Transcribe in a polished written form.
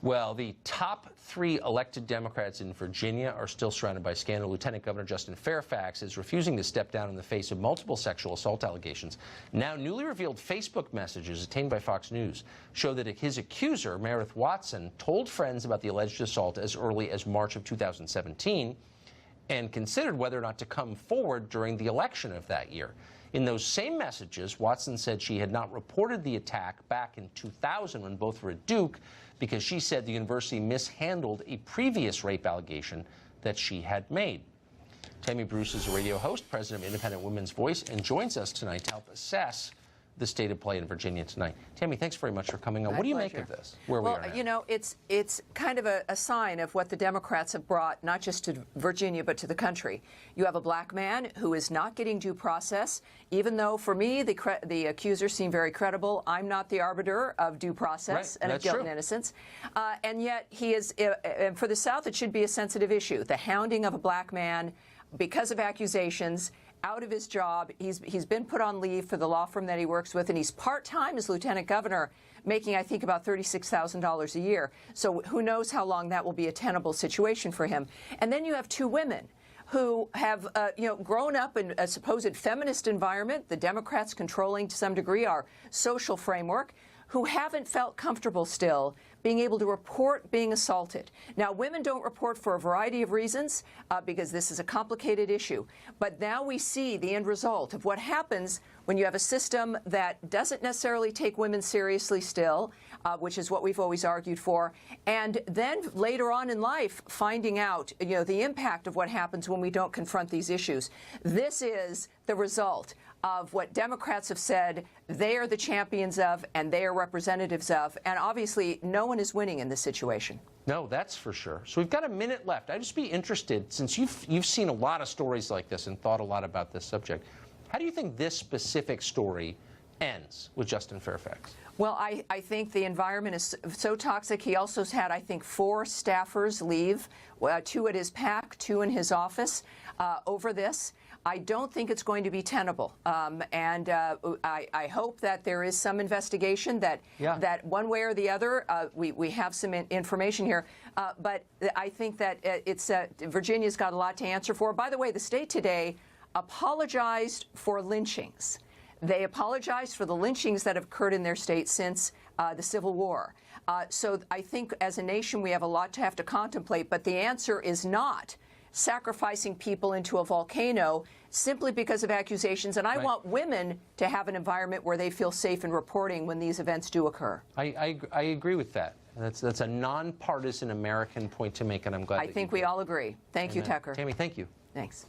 Well, the top 3 elected Democrats in Virginia are still surrounded by scandal. Lieutenant Governor Justin Fairfax is refusing to step down in the face of multiple sexual assault allegations. Now, newly revealed Facebook messages obtained by Fox News show that his accuser, Meredith Watson, told friends about the alleged assault as early as March of 2017 and considered whether or not to come forward during the election of that year. In those same messages, Watson said she had not reported the attack back in 2000 when both were at Duke because she said the university mishandled a previous rape allegation that she had made. Tammy Bruce is a radio host, president of Independent Women's Voice, and joins us tonight to help assess the state of play in Virginia tonight. Tammy, thanks very much for coming on. What do you make of this, where we are now? You know, it's kind of a sign of what the Democrats have brought, not just to Virginia, but to the country. You have a black man who is not getting due process, even though, for me, the accusers seem very credible. I'm not the arbiter of due process and of guilt and innocence. And yet, he is, for the South, it should be a sensitive issue. The hounding of a black man because of accusations, out of his job. He's been put on leave for the law firm that he works with, and he's part-time as lieutenant governor, making, I think, about $36,000 a year. So who knows how long that will be a tenable situation for him. And then you have 2 women who have, grown up in a supposed feminist environment, the Democrats controlling to some degree our social framework, who haven't felt comfortable still being able to report being assaulted. Now, women don't report for a variety of reasons because this is a complicated issue. But now we see the end result of what happens when you have a system that doesn't necessarily take women seriously still, which is what we've always argued for, and then later on in life finding out, the impact of what happens when we don't confront these issues. This is the result of what Democrats have said they are the champions of and they are representatives of. And obviously, no one is winning in this situation. No, that's for sure. So we've got a minute left. I'd just be interested, since you've seen a lot of stories like this and thought a lot about this subject, how do you think this specific story ends with Justin Fairfax? Well, I think the environment is so toxic. He also has had, I think, 4 staffers leave, 2 at his PAC, 2 in his office over this. I don't think it's going to be tenable. I hope that there is some investigation that one way or the other, we have some information here. But I think that Virginia's got a lot to answer for. By the way, the state today apologized for lynchings. They apologized for the lynchings that have occurred in their state since the Civil War. So I think as a nation we have a lot to have to contemplate, but the answer is not sacrificing people into a volcano simply because of accusations. And I want women to have an environment where they feel safe in reporting when these events do occur. I agree with that. That's a nonpartisan American point to make, and I'm glad I think we all agree. Thank you, Tucker. Tammy, thank you. Thanks.